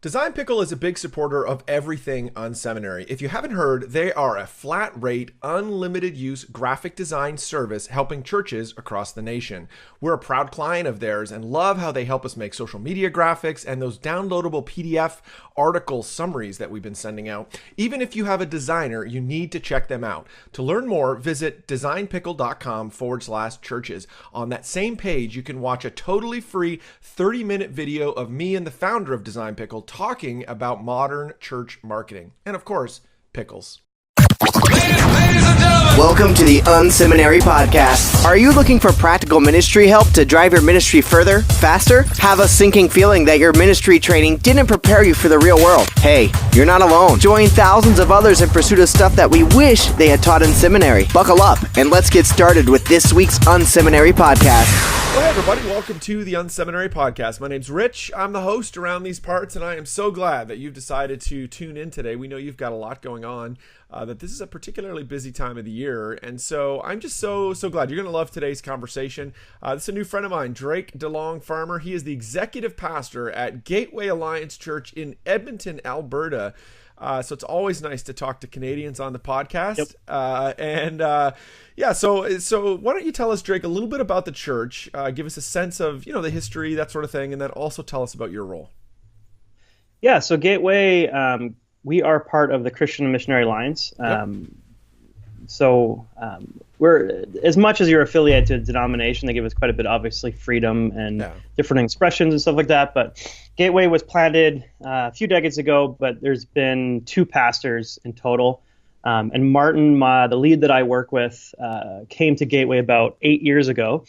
Design Pickle is a big supporter of everything unSeminary. If you haven't heard, they are a flat rate, unlimited use graphic design service helping churches across the nation. We're a proud client of theirs and love how they help us make social media graphics and those downloadable PDF article summaries that we've been sending out. Even if you have a designer, you need to check them out. To learn more, visit designpickle.com/churches. On that same page, you can watch a totally free 30-minute video of me and the founder of Design Pickle talking about modern church marketing. And of course, pickles. Welcome to the unSeminary podcast. Are you looking for practical ministry help to drive your ministry further, faster? Have a sinking feeling that your ministry training didn't prepare you for the real world? Hey, you're not alone. Join thousands of others in pursuit of stuff that we wish they had taught in seminary. Buckle up and let's get started with this week's unSeminary podcast. Well, hey everybody, welcome to the unSeminary podcast. My name's Rich. I'm the host around these parts, and I am so glad that you've decided to tune in today. We know you've got a lot going on, that this is a particularly busy time of the year, and so I'm just so glad. You're going to love today's conversation. This is a new friend of mine, Drake DeLong Farmer. He is the executive pastor at Gateway Alliance Church in Edmonton, Alberta. So it's always nice to talk to Canadians on the podcast. Yep. So why don't you tell us, Drake, a little bit about the church, give us a sense of, the history, that sort of thing, and then also tell us about your role. Yeah, so Gateway, we are part of the Christian Missionary Alliance. We're, as much as you're affiliated to a denomination, they give us quite a bit, obviously, freedom and different expressions and stuff like that. But Gateway was planted a few decades ago, but there's been two pastors in total. And Martin, the lead that I work with, came to Gateway about 8 years ago.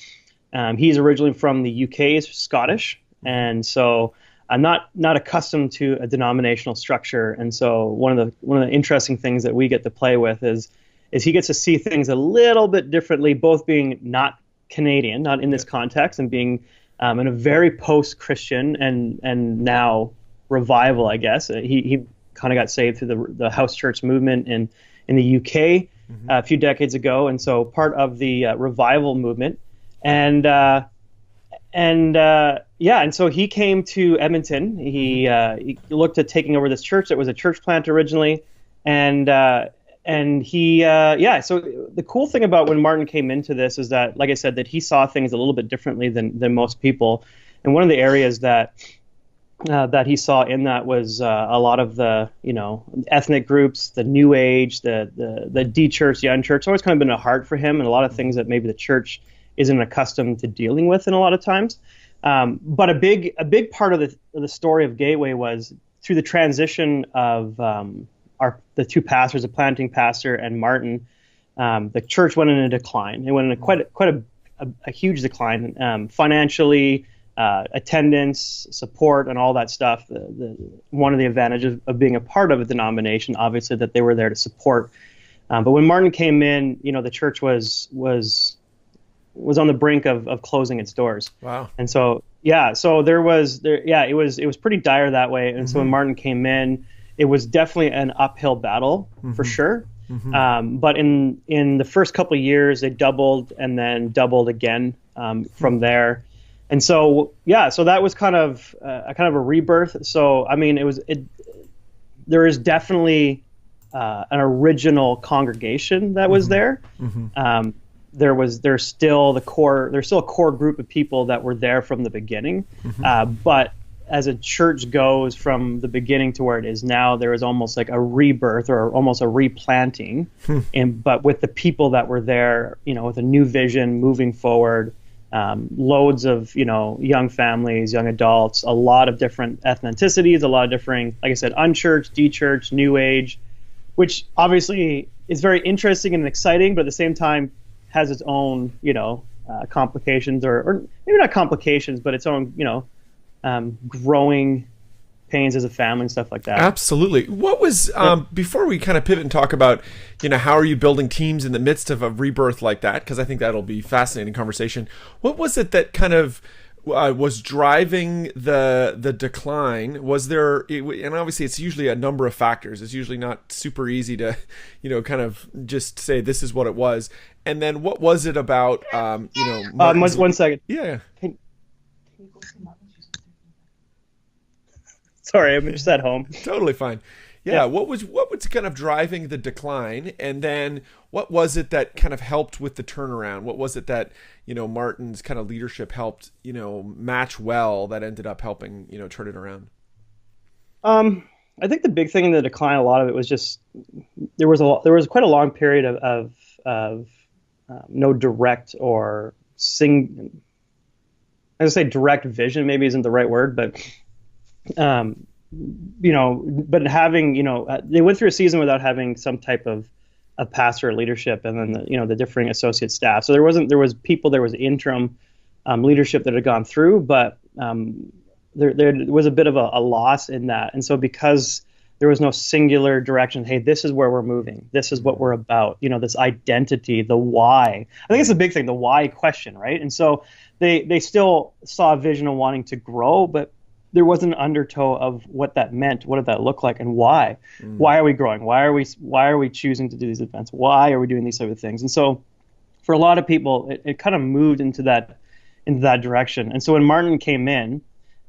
He's originally from the UK, he's Scottish, and so I'm not accustomed to a denominational structure. And so one of the interesting things that we get to play with is he gets to see things a little bit differently, both being not Canadian, not in this context, and being in a very post-Christian and now revival, I guess. He kind of got saved through the house church movement in the UK a few decades ago, and so part of the revival movement. And so he came to Edmonton. He looked at taking over this church that was a church plant originally, so the cool thing about when Martin came into this is that, like I said, that he saw things a little bit differently than most people. And one of the areas that he saw in that was a lot of the, ethnic groups, the New Age, the D-church, the unchurch, always kind of been a heart for him, and a lot of things that maybe the church isn't accustomed to dealing with in a lot of times. But a big part of the story of Gateway was through the transition of the two pastors, the planting pastor and Martin. The church went in a decline. It went in quite a huge decline financially, attendance, support, and all that stuff. One of the advantages of being a part of a denomination, obviously, that they were there to support. But when Martin came in, the church was on the brink of closing its doors. Wow. And so it was pretty dire that way. And so when Martin came in, it was definitely an uphill battle for sure. But in the first couple of years, it doubled and then doubled again from there. And so that was kind of a rebirth. So I me's there is definitely an original congregation that was there. There's still a core group of people that were there from the beginning. But as a church goes from the beginning to where it is now, there is almost like a rebirth or almost a replanting, but with the people that were there, with a new vision moving forward, loads of, young families, young adults, a lot of different ethnicities, a lot of different, like I said, unchurched, D-church, New Age, which obviously is very interesting and exciting, but at the same time has its own, complications or maybe not complications, but its own, growing pains as a family and stuff like that. Absolutely. What was, before we kind of pivot and talk about, how are you building teams in the midst of a rebirth like that? Because I think that'll be fascinating conversation. What was it that kind of was driving the decline? Was there, and obviously it's usually a number of factors. It's usually not super easy to, kind of just say this is what it was. And then what was it about, one second. Yeah. Can you go see Martin? Sorry, I'm just at home. Totally fine. Yeah. What was kind of driving the decline, and then what was it that kind of helped with the turnaround? What was it that Martin's kind of leadership helped match well that ended up helping turn it around? I think the big thing in the decline, a lot of it was just there was quite a long period of no direct or I say direct vision maybe isn't the right word, but but having, they went through a season without having some type of pastor leadership, and then the differing associate staff. So there was interim leadership that had gone through, but there was a bit of a loss in that. And so because there was no singular direction, hey, this is where we're moving, this is what we're about, this identity, the why. I think it's a big thing, the why question, right? And so they still saw a vision of wanting to grow, but there was an undertow of what that meant, what did that look like, and why. Why are we growing? Why are we choosing to do these events? Why are we doing these type of things? And so for a lot of people, it kind of moved into that direction. And so when Martin came in,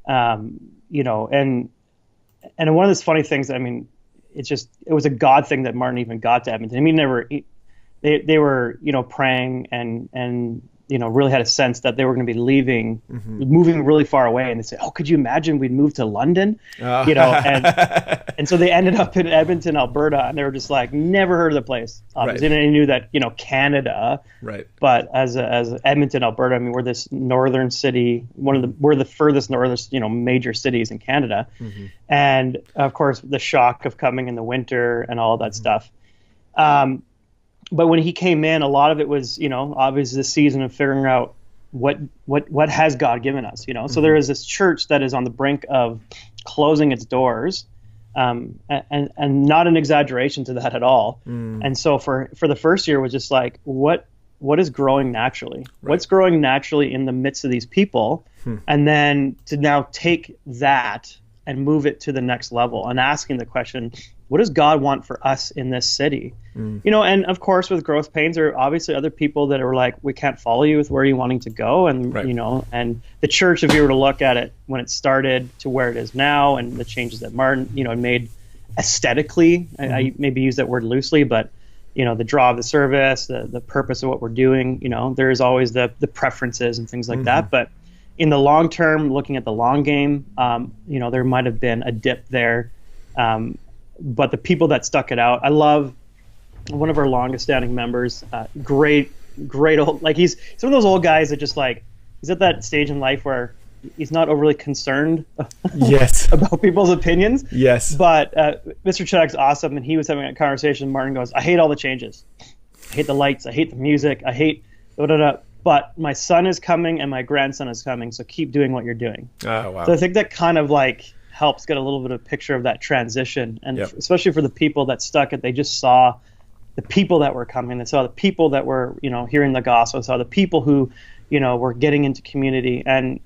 and one of those funny things, I mean, it was a God thing that Martin even got to Edmonton. I mean, they were praying and really had a sense that they were going to be leaving, moving really far away. And they said, oh, could you imagine we'd move to London? And so they ended up in Edmonton, Alberta, and they were just like, never heard of the place. Obviously, right. And they knew that, Canada, right. But as Edmonton, Alberta, I mean, we're this northern city, we're the furthest northern, major cities in Canada. And of course, the shock of coming in the winter and all of that stuff. But when he came in, a lot of it was, obviously the season of figuring out what has God given us, So there is this church that is on the brink of closing its doors, and not an exaggeration to that at all. And so for the first year was just like, what is growing naturally? Right. What's growing naturally in the midst of these people? And then to now take that and move it to the next level and asking the question, what does God want for us in this city? And of course, with growth pains, there are obviously other people that are like, we can't follow you with where you're wanting to go. And, right. And the church, if you were to look at it when it started to where it is now and the changes that Martin, made aesthetically, I maybe use that word loosely, but, the draw of the service, the purpose of what we're doing, there's always the preferences and things like that. But in the long term, looking at the long game, there might have been a dip there. But the people that stuck it out, I love one of our longest standing members, great old, like he's some of those old guys that just like, he's at that stage in life where he's not overly concerned yes. about people's opinions. Yes. But Mr. Chudak's awesome, and he was having a conversation. Martin goes, I hate all the changes. I hate the lights. I hate the music. I hate but my son is coming and my grandson is coming, so keep doing what you're doing. Oh, wow. So I think that kind of like helps get a little bit of a picture of that transition. And especially for the people that stuck it, they just saw the people that were coming. They saw the people that were, hearing the gospel, saw the people who, were getting into community. And,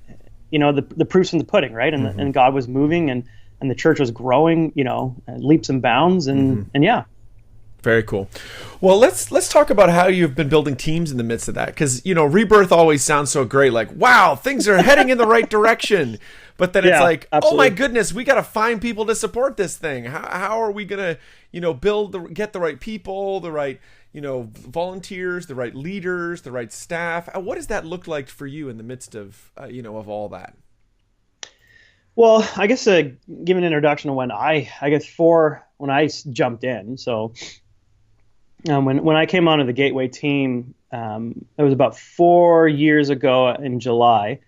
the proof's in the pudding, right? And, and God was moving and the church was growing, leaps and bounds. And yeah. Very cool. Well, let's talk about how you've been building teams in the midst of that. Because, rebirth always sounds so great. Like, wow, things are heading in the right direction. But then it's like, absolutely. Oh my goodness, we got to find people to support this thing. How are we going to, get the right people, the right, volunteers, the right leaders, the right staff? What does that look like for you in the midst of, of all that? Well, I guess give an introduction to when I jumped in. So when I came onto the Gateway team, it was about 4 years ago in July.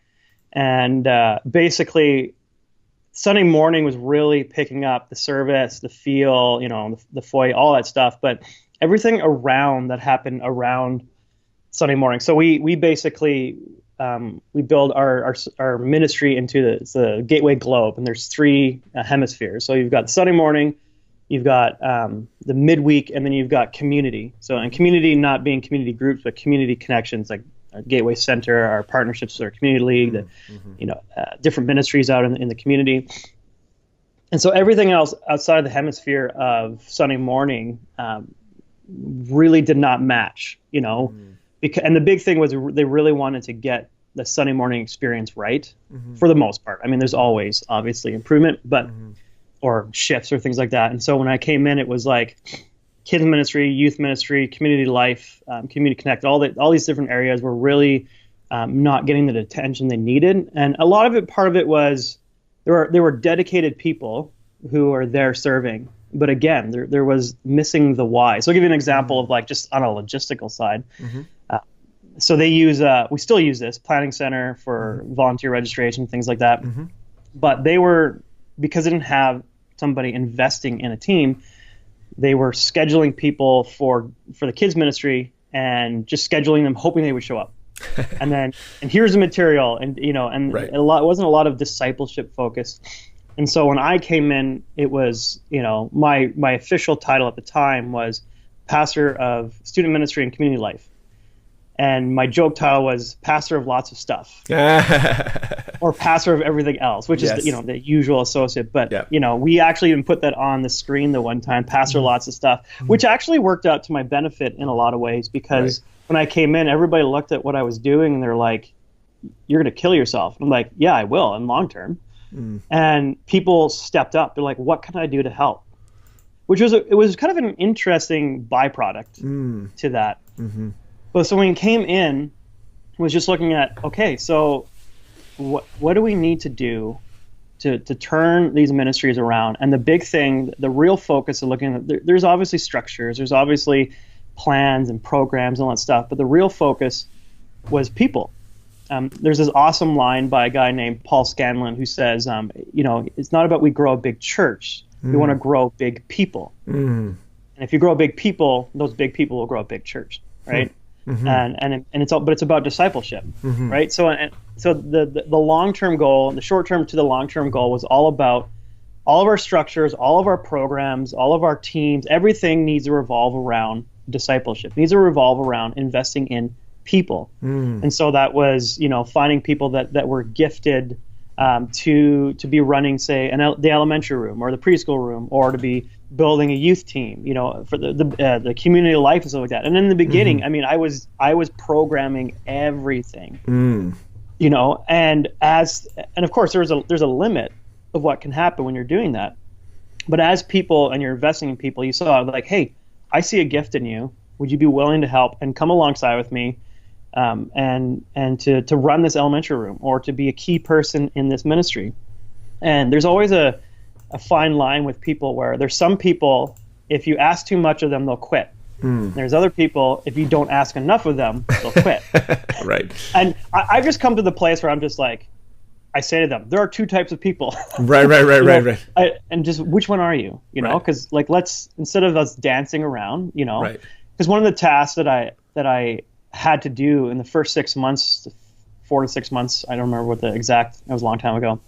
And basically, Sunday morning was really picking up the service, the feel, the foyer, all that stuff. But everything around that happened around Sunday morning. So we basically we build our ministry into the Gateway globe, and there's 3 hemispheres. So you've got Sunday morning, you've got the midweek, and then you've got community. So and community not being community groups, but community connections like our Gateway Center, our partnerships with our community league, different ministries out in the community. And so everything else outside of the hemisphere of Sunday morning really did not match, because, and the big thing was they really wanted to get the Sunday morning experience right for the most part. I mean, there's always obviously improvement, but or shifts or things like that. And so when I came in, it was like kids ministry, youth ministry, community life, community connect, all these different areas were really not getting the attention they needed. And a lot of it, part of it was there were dedicated people who are there serving. But again, there was missing the why. So I'll give you an example of like just on a logistical side. So they use, we still use this planning center for volunteer registration, things like that. But they were, because they didn't have somebody investing in a team, they were scheduling people for the kids ministry and just scheduling them, hoping they would show up. and here's the material, and right. It wasn't a lot of discipleship focus. And so when I came in, it was, my official title at the time was pastor of student ministry and community life. And my joke title was pastor of lots of stuff or pastor of everything else, which is, the usual associate. But, we actually even put that on the screen the one time, pastor of lots of stuff, which actually worked out to my benefit in a lot of ways, because when I came in, everybody looked at what I was doing and they're like, you're going to kill yourself. I'm like, yeah, I will in long term. And people stepped up. They're like, what can I do to help? It was kind of an interesting byproduct to that. But so when he came in, was just looking at, okay, so what do we need to do to turn these ministries around? And the big thing, the real focus of looking at, there's obviously structures, there's obviously plans and programs and all that stuff, but the real focus was people. There's this awesome line by a guy named Paul Scanlon who says, it's not about we grow a big church. We want to grow big people. And if you grow big people, those big people will grow a big church, right? And it's about discipleship, right? So the long-term goal, the short-term to the long-term goal was all about all of our structures, all of our programs, all of our teams, everything needs to revolve around discipleship, needs to revolve around investing in people. And so that was, finding people that were gifted to be running, say, the elementary room or the preschool room, or to be building a youth team, for the community life and stuff like that. And in the beginning, I mean, I was programming everything, and of course there's a limit of what can happen when you're doing that. But as people, and you're investing in people, you saw like, hey, I see a gift in you. Would you be willing to help and come alongside with me? And to run this elementary room, or to be a key person in this ministry. And there's always a fine line with people where there's some people, if you ask too much of them, they'll quit. There's other people, if you don't ask enough of them, they'll quit. Right. And I've just come to the place where I'm just like, I say to them, there are two types of people. Right. And just, which one are you? Because like, let's, instead of us dancing around, because one of the tasks that I had to do in the first 6 months, 4 to 6 months, I don't remember what the exact, it was a long time ago,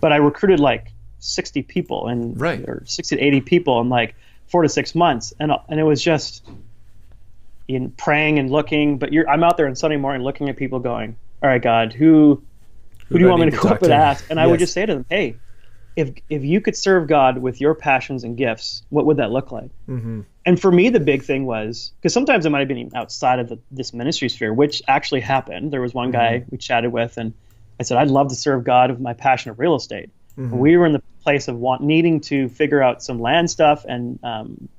but I recruited like 60 people or 60 to 80 people in like 4 to 6 months. And it was just in praying and looking, but I'm out there on Sunday morning looking at people going, all right, God, who do you want me to go up and ask? And I would just say to them, hey, if you could serve God with your passions and gifts, what would that look like? And for me, the big thing was, because sometimes it might have been outside of this ministry sphere, which actually happened. There was one guy we chatted with, and I said, I'd love to serve God with my passion of real estate. We were in the place of needing to figure out some land stuff and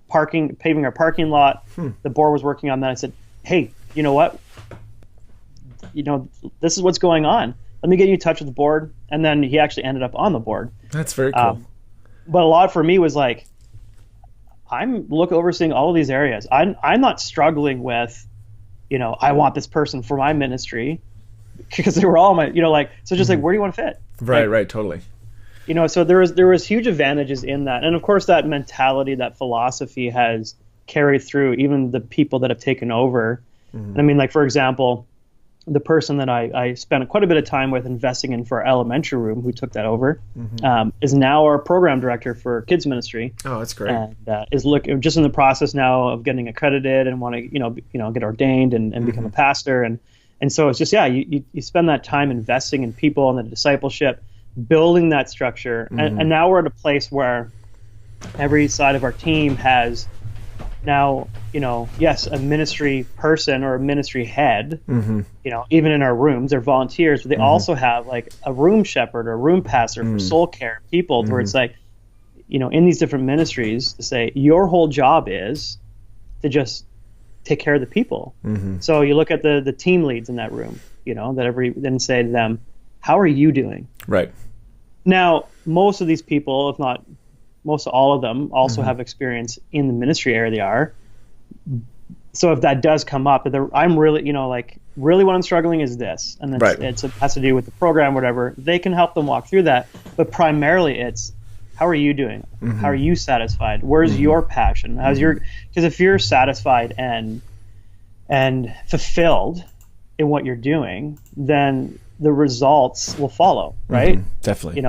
paving our parking lot. The board was working on that. I said, hey, you know what? This is what's going on. Let me get you in touch with the board. And then he actually ended up on the board. That's very cool. But a lot for me was like, I'm overseeing all of these areas. I'm not struggling with, I want this person for my ministry, because they were all my, so just like, where do you want to fit? Right, totally. So there was huge advantages in that. And of course that mentality, that philosophy has carried through even the people that have taken over. And I mean, like, for example, the person that I spent quite a bit of time with investing in for our elementary room, who took that over, is now our program director for kids ministry. Oh, that's great. And is just in the process now of getting accredited and want to, get ordained and become a pastor. And so it's just, you spend that time investing in people and the discipleship, building that structure. And now we're at a place where every side of our team has now yes, a ministry person or a ministry head, even in our rooms, they're volunteers, but they also have like a room shepherd or a room pastor for soul care people, where it's like, in these different ministries, to say your whole job is to just take care of the people. So you look at the team leads in that room, then say to them, how are you doing? Right. Now, most of these people, if not most all of them, also have experience in the ministry area they are. So if that does come up, I'm really, really what I'm struggling is this, and it has to do with the program, whatever. They can help them walk through that, but primarily it's, how are you doing? How are you satisfied? Where's your passion? Because if you're satisfied and fulfilled in what you're doing, then the results will follow, right? Definitely.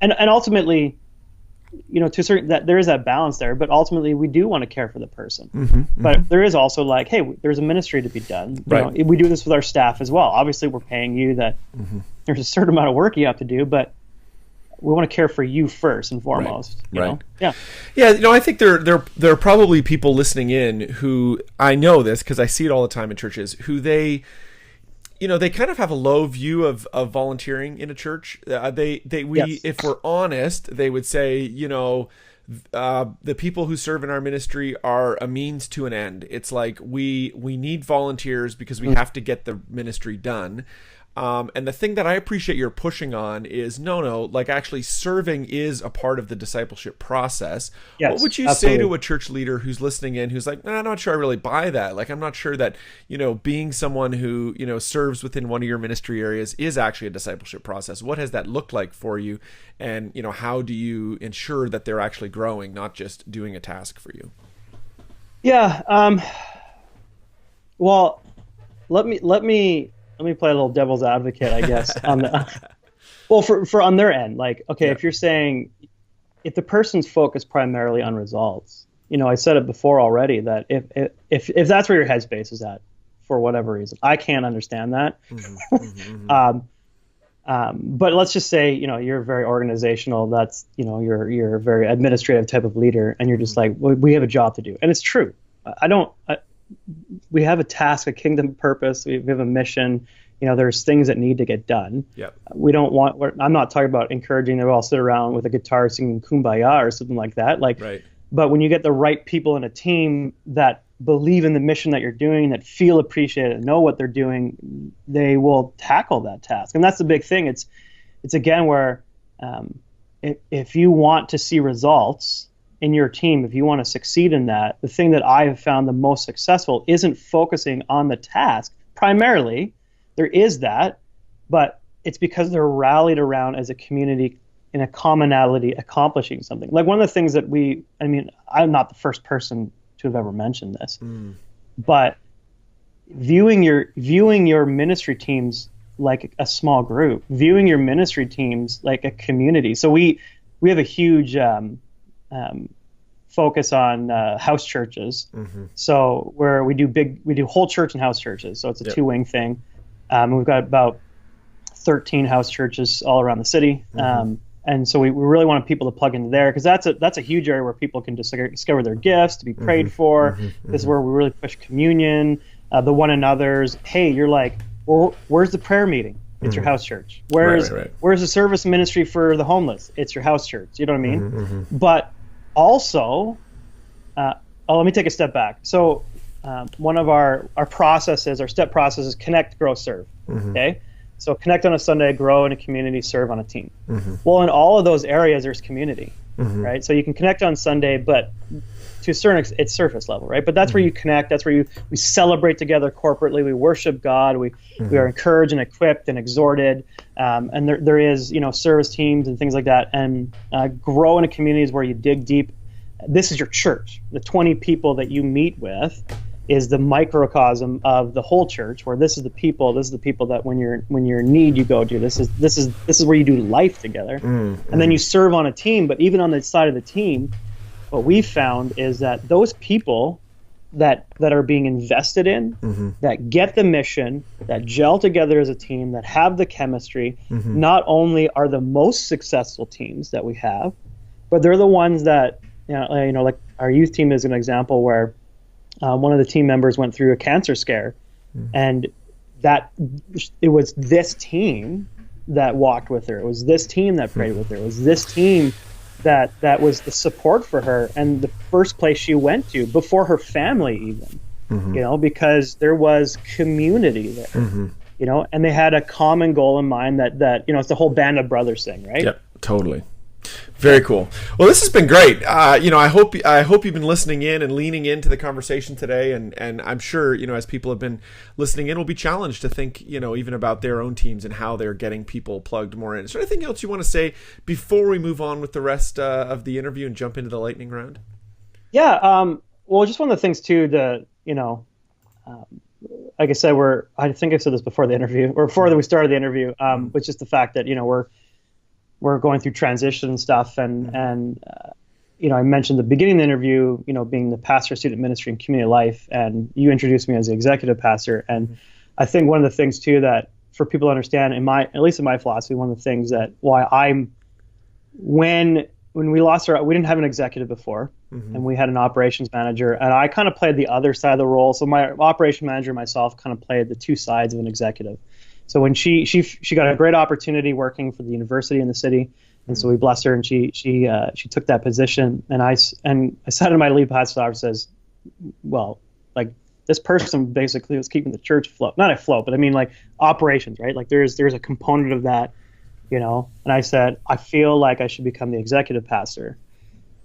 And ultimately, to a certain, that there is that balance there, but ultimately we do want to care for the person. But there is also like, hey, there's a ministry to be done. We do this with our staff as well. Obviously, we're paying you that there's a certain amount of work you have to do, but we want to care for you first and foremost. Right. Yeah. I think there are probably people listening in who, I know this because I see it all the time in churches, who they kind of have a low view of volunteering in a church. If we're honest, they would say, the people who serve in our ministry are a means to an end. It's like we need volunteers because we have to get the ministry done. And the thing that I appreciate you're pushing on is like actually serving is a part of the discipleship process. Yes, what would you say to a church leader who's listening in, who's like, I'm not sure I really buy that. Like, I'm not sure that, being someone who, serves within one of your ministry areas is actually a discipleship process. What has that looked like for you? And, how do you ensure that they're actually growing, not just doing a task for you? Yeah. Well, let me play a little devil's advocate, I guess. For on their end, like, okay, if you're saying, if the person's focused primarily on results, I said it before already that if that's where your headspace is at, for whatever reason, I can't understand that. But let's just say, you're very organizational. That's, you're a very administrative type of leader, and you're just like, well, we have a job to do, and it's true. We have a task, a kingdom purpose. We have a mission. There's things that need to get done. Yep. I'm not talking about encouraging them all sit around with a guitar singing Kumbaya or something like that. Right. But when you get the right people in a team that believe in the mission that you're doing, that feel appreciated and know what they're doing, they will tackle that task. And that's the big thing. It's again where if you want to see results in your team, if you want to succeed in that, the thing that I have found the most successful isn't focusing on the task. Primarily, there is that, but it's because they're rallied around as a community in a commonality accomplishing something. Like one of the things that I'm not the first person to have ever mentioned this, but viewing your ministry teams like a small group, viewing your ministry teams like a community. So we have a huge focus on house churches. So where we do whole church and house churches. So it's a two-wing thing. We've got about 13 house churches all around the city. And so we really want people to plug into there, because that's a huge area where people can discover their gifts, to be prayed for. This is where we really push communion, the one another's. Hey, you're like, well, where's the prayer meeting? It's your house church. Where's the service ministry for the homeless? It's your house church. You know what I mean? But also, let me take a step back. So one of our processes, our step process is connect, grow, serve. Okay? So connect on a Sunday, grow in a community, serve on a team. Well, in all of those areas, there's community, right? So you can connect on Sunday, but to a certain extent, it's surface level, right? But that's where you connect. That's where we celebrate together corporately. We worship God. We are encouraged and equipped and exhorted. And there is, service teams and things like that. And grow in a community is where you dig deep. This is your church. The 20 people that you meet with is the microcosm of the whole church, where this is the people that when you're in need, you go to. This is where you do life together. And then you serve on a team. But even on the side of the team, what we've found is that those people that are being invested in, that get the mission, that gel together as a team, that have the chemistry, not only are the most successful teams that we have, but they're the ones that, like our youth team is an example where one of the team members went through a cancer scare, and that it was this team that walked with her. It was this team that prayed with her. It was this team that was the support for her, and the first place she went to before her family even, because there was community there, and they had a common goal in mind that it's the whole band of brothers thing, right? Yep, totally. Very cool. Well, this has been great. I hope you've been listening in and leaning into the conversation today, and I'm sure as people have been listening in, will be challenged to think even about their own teams and how they're getting people plugged more in. Is there anything else you want to say before we move on with the rest of the interview and jump into the lightning round? Yeah. Well, just one of the things too, like I said, I think I said this before the interview or before we started the interview, was just the fact that we're going through transition and stuff, and I mentioned at the beginning of the interview, being the pastor, student ministry, and community life, and you introduced me as the executive pastor, and I think one of the things too that for people to understand, at least in my philosophy, one of the things that why when we lost we didn't have an executive before, and we had an operations manager, and I kind of played the other side of the role. So my operation manager and myself kind of played the two sides of an executive. So when she got a great opportunity working for the university in the city, and so we blessed her, and she took that position. And I sat in my lead pastor's office, says, well, like this person basically was keeping the church afloat, not afloat, but I mean like operations, right? Like there's a component of that, And I said, I feel like I should become the executive pastor.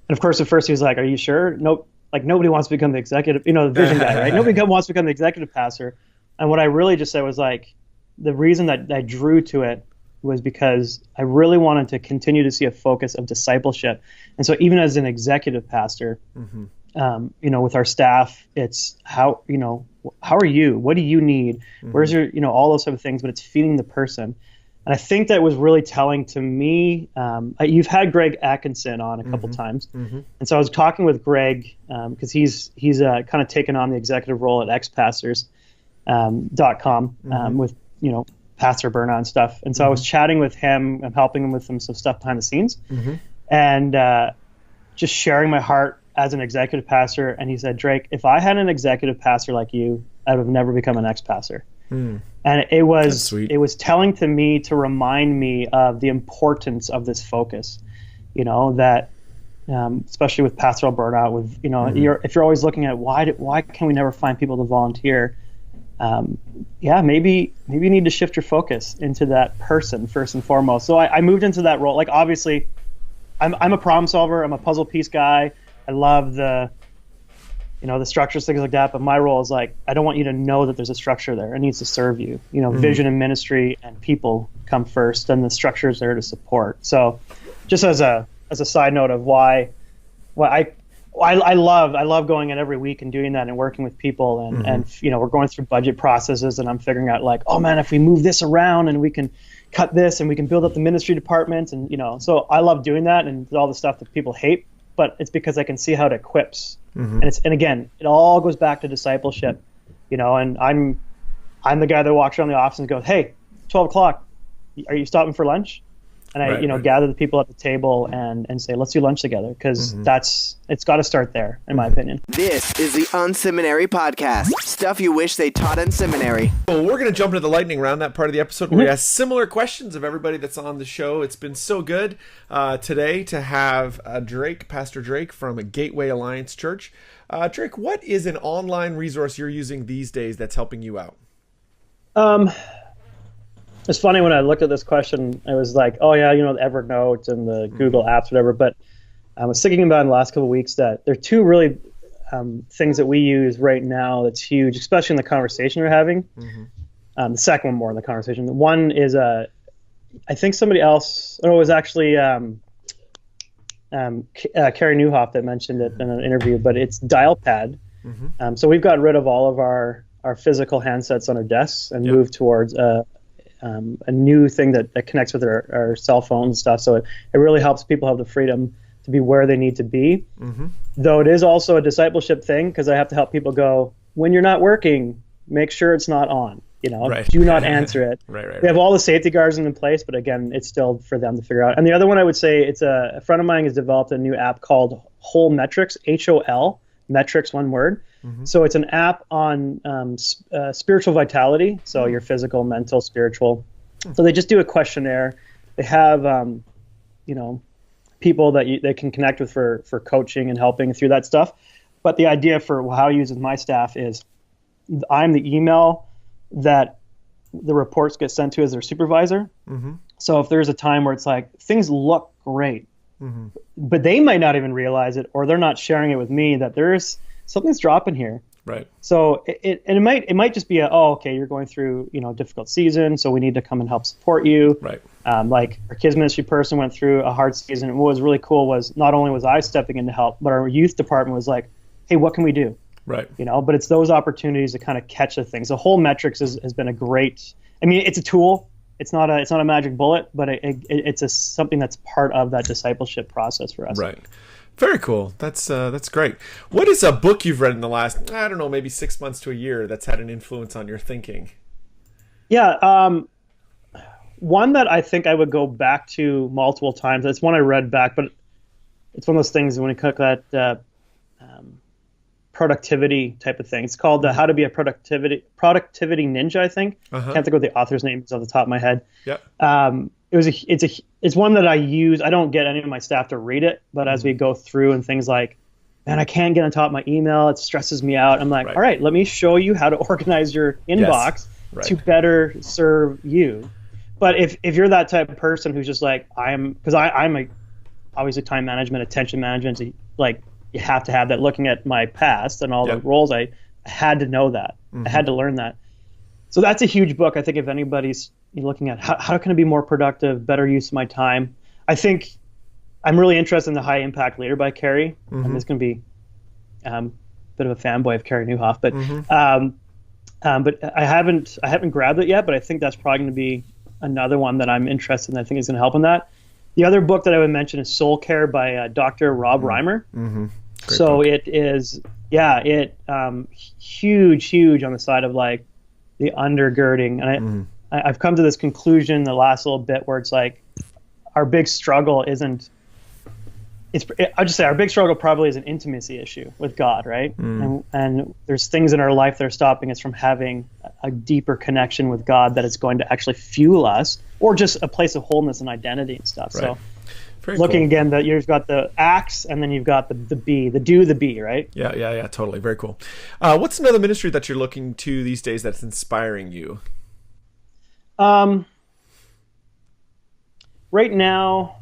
And of course, at first he was like, are you sure? Nope. Like nobody wants to become the executive, the vision guy, right? Nobody wants to become the executive pastor. And what I really just said was like, the reason that I drew to it was because I really wanted to continue to see a focus of discipleship. And so even as an executive pastor, with our staff, it's how are you? What do you need? Where's your, all those sort of things, but it's feeding the person. And I think that was really telling to me. You've had Greg Atkinson on a couple times. And so I was talking with Greg because he's kind of taken on the executive role at xpastors.com with, pastor burnout and stuff. And so I was chatting with him and helping him with some stuff behind the scenes and just sharing my heart as an executive pastor. And he said, Drake, if I had an executive pastor like you, I would have never become an ex-pastor. And it was telling to me to remind me of the importance of this focus, that especially with pastoral burnout, with, if you're always looking at why can we never find people to volunteer? Maybe you need to shift your focus into that person first and foremost. So I moved into that role. Like obviously, I'm a problem solver. I'm a puzzle piece guy. I love the structures, things like that. But my role is like, I don't want you to know that there's a structure there. It needs to serve you. Vision and ministry and people come first, and the structure is there to support. So, just as a side note of why I love going in every week and doing that and working with people and we're going through budget processes, and I'm figuring out like, oh man, if we move this around and we can cut this and we can build up the ministry department, and so I love doing that and all the stuff that people hate, but it's because I can see how it equips. And again, it all goes back to discipleship, and I'm the guy that walks around the office and goes, hey, 12 o'clock, are you stopping for lunch? And I, gather the people at the table and say, let's do lunch together, because it's got to start there, in my opinion. This is the unSeminary podcast. Stuff you wish they taught in seminary. Well, we're going to jump into the lightning round, that part of the episode where we ask similar questions of everybody that's on the show. It's been so good today to have Pastor Drake from Gateway Alliance Church. Drake, what is an online resource you're using these days that's helping you out? It's funny, when I looked at this question, I was like, oh yeah, the Evernote and the Google Apps, whatever. But I was thinking about in the last couple of weeks that there are two really things that we use right now that's huge, especially in the conversation we're having. The second one more in the conversation. The one is, I think somebody else, it was actually Carrie Newhoff that mentioned it in an interview, but it's Dialpad. So we've gotten rid of all of our physical handsets on our desks and moved towards a new thing that connects with our cell phone and stuff. So it really helps people have the freedom to be where they need to be. Though it is also a discipleship thing, because I have to help people go, when you're not working, make sure it's not on. Do not answer it. Right. We have all the safety guards in place, but again, it's still for them to figure out. And the other one I would say, it's a friend of mine has developed a new app called Whole Metrics, HOL Metrics, one word. So it's an app on spiritual vitality. So your physical, mental, spiritual. So they just do a questionnaire. They have, people that they can connect with for coaching and helping through that stuff. But the idea for how I use with my staff is I'm the email that the reports get sent to as their supervisor. So if there's a time where it's like, things look great, but they might not even realize it, or they're not sharing it with me, that there's something's dropping here. Right. So it might just be okay, you're going through, a difficult season, so we need to come and help support you. Right. Like our kids ministry person went through a hard season. And what was really cool was not only was I stepping in to help, but our youth department was like, hey, what can we do? Right. But it's those opportunities to kind of catch the things. The whole Metrics has been a great, it's a tool. It's not a magic bullet, but it's something that's part of that discipleship process for us. Right. Very cool. That's great. What is a book you've read in the last, maybe 6 months to a year that's had an influence on your thinking? Yeah. One that I think I would go back to multiple times. It's one I read back, but it's one of those things when you cook that productivity type of thing. It's called How to Be a Productivity Ninja, I think. Can't think of what the author's name is off the top of my head. Yeah. It's one that I use. I don't get any of my staff to read it, but as we go through and things like, man, I can't get on top of my email. It stresses me out. I'm like, all right, let me show you how to organize your inbox to better serve you. But if you're that type of person who's just like, I'm obviously time management, attention management, so like you have to have that. Looking at my past and all the roles, I had to know that. I had to learn that. So that's a huge book. I think if anybody's looking at how can I be more productive, better use of my time, I think I'm really interested in The High Impact Leader by Carey. And this can be a bit of a fanboy of Carey Nieuwhof, but I haven't grabbed it yet. But I think that's probably going to be another one that I'm interested in. I think is going to help in that. The other book that I would mention is Soul Care by Dr. Rob Reimer. So book. It is, huge on the side of like the undergirding. And I've come to this conclusion the last little bit where it's like our big struggle isn't, I'll just say our big struggle probably is an intimacy issue with God, right? And there's things in our life that are stopping us from having a deeper connection with God that is going to actually fuel us, or just a place of wholeness and identity and stuff. Right. So very looking cool. Again, that you've got the acts and then you've got the B, the do, the be, right? Yeah, totally. Very cool. What's another ministry that you're looking to these days that's inspiring you? Right now,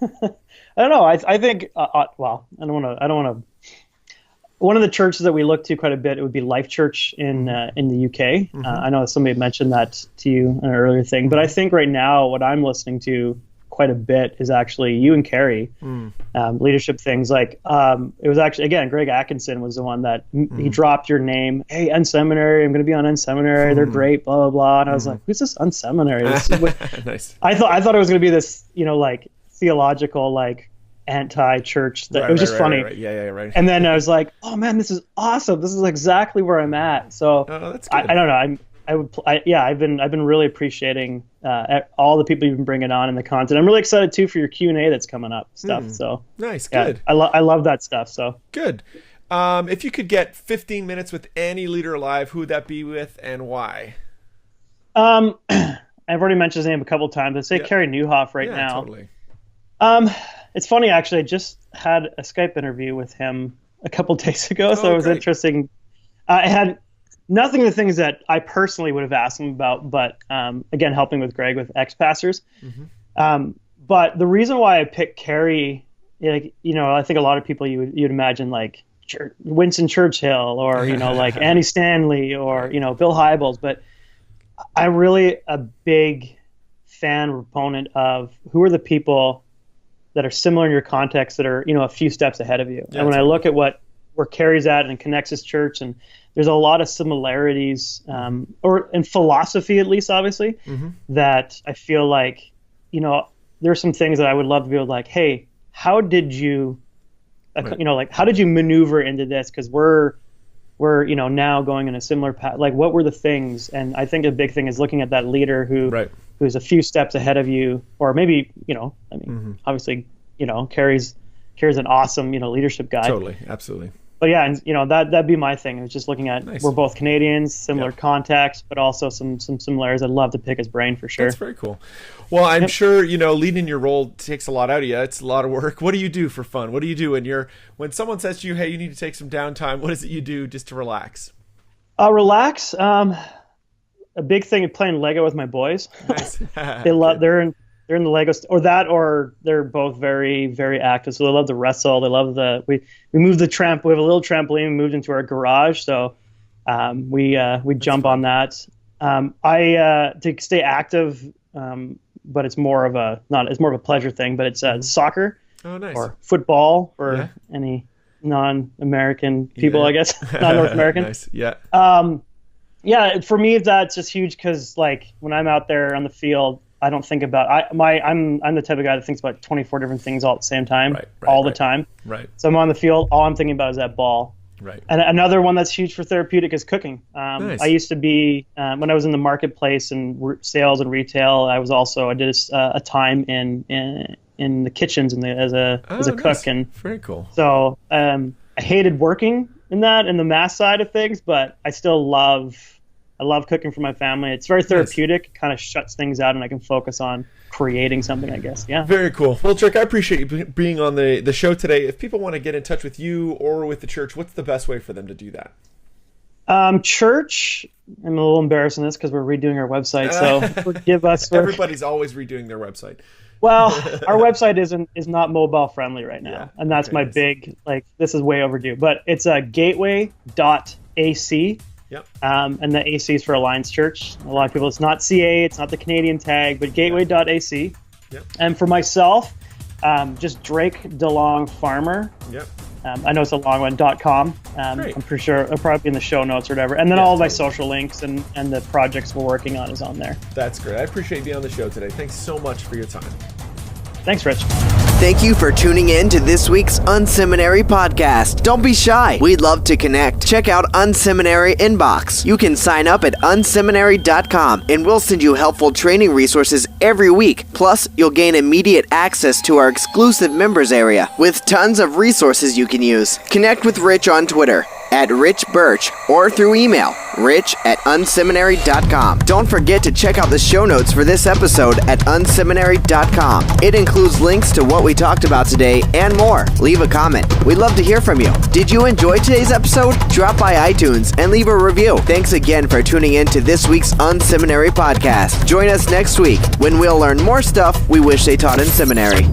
I don't know. I think, well, I don't want to. One of the churches that we look to quite a bit, it would be Life Church in the UK. I know somebody mentioned that to you in an earlier thing, but I think right now what I'm listening to quite a bit is actually you and Carrie, leadership things. Like it was actually, again, Greg Atkinson was the one that he dropped your name. Hey, unSeminary, I'm going to be on unSeminary. They're great, blah blah blah. And I was like, who's this unSeminary? Nice. I thought it was going to be this, like theological, like anti-church. It was just funny. Right. Yeah, right. And then I was like, oh man, this is awesome. This is exactly where I'm at. So that's good. I don't know. I've been really appreciating all the people you've been bringing on and the content. I'm really excited too for your Q&A that's coming up stuff. So nice, good. I love that stuff. So good. If you could get 15 minutes with any leader alive, who would that be with and why? I've already mentioned his name a couple of times. I'd say Carey Nieuwhof right now. Totally. It's funny, actually. I just had a Skype interview with him a couple of days ago, so it was interesting. I had nothing of the things that I personally would have asked him about, but again, helping with Greg with ex-pastors. But the reason why I picked Carey, I think a lot of people you'd imagine like Winston Churchill or like Annie Stanley or Bill Hybels, but I'm really a big fan proponent of who are the people that are similar in your context that are a few steps ahead of you. And when I look at where Carey's at and connects his church, and there's a lot of similarities, or in philosophy at least, obviously, that I feel like there's some things that I would love to be able to like, hey, how did you how did you maneuver into this? Because we're now going in a similar path. Like, what were the things? And I think a big thing is looking at that leader who's a few steps ahead of you, or maybe obviously Carey's here's an awesome, leadership guy. Totally. Absolutely. But yeah, and that'd be my thing. It's just looking at we're both Canadians, similar context, but also some similarities. I'd love to pick his brain for sure. That's very cool. Well, I'm sure leading your role takes a lot out of you. It's a lot of work. What do you do for fun? What do you do when someone says to you, "Hey, you need to take some downtime"? What is it you do just to relax? Relax. A big thing is playing Lego with my boys. Nice. They're in the Lego or they're both very, very active. So they love to wrestle. They love we moved we have a little trampoline, we moved into our garage. So we jump on that. I to stay active, but it's more of a pleasure thing, but it's soccer or football for any non-American people, I guess, non-North American. Nice. Yeah. Yeah, for me that's just huge because when I'm out there on the field, I don't think about I'm the type of guy that thinks about 24 different things all at the same time, all the time. Right. So I'm on the field, all I'm thinking about is that ball. Right. And another one that's huge for therapeutic is cooking. Nice. I used to be when I was in the marketplace and sales and retail. I did a time in the kitchens as a cook. Nice. And very cool. So I hated working in the math side of things, but I still love cooking for my family. It's very therapeutic. It kind of shuts things out, and I can focus on creating something, I guess. Yeah. Very cool. Well, Rick, I appreciate you being on the show today. If people want to get in touch with you or with the church, what's the best way for them to do that? Church, I'm a little embarrassed in this because we're redoing our website, so forgive us. Everybody's always redoing their website. Well, our website is not mobile friendly right now, and that's my big, this is way overdue. But it's gateway.ac. Yep. And the AC is for Alliance Church. A lot of people, it's not CA, it's not the Canadian tag, but gateway.ac. Yep. And for myself, just Drake DeLong Farmer. Yep. I know it's a long one, .com. I'm pretty sure it'll probably be in the show notes or whatever. And then all of my social links and the projects we're working on is on there. That's great. I appreciate you being on the show today. Thanks so much for your time. Thanks, Rich. Thank you for tuning in to this week's unSeminary podcast. Don't be shy. We'd love to connect. Check out unSeminary Inbox. You can sign up at unSeminary.com and we'll send you helpful training resources every week. Plus, you'll gain immediate access to our exclusive members area with tons of resources you can use. Connect with Rich on Twitter @RichBirch or through email rich@unseminary.com. Don't forget to check out the show notes for this episode at unseminary.com. It includes links to what we talked about today and more. Leave a comment. We'd love to hear from you. Did you enjoy today's episode? Drop by iTunes and leave a review. Thanks again for tuning in to this week's unSeminary podcast. Join us next week when we'll learn more stuff we wish they taught in seminary.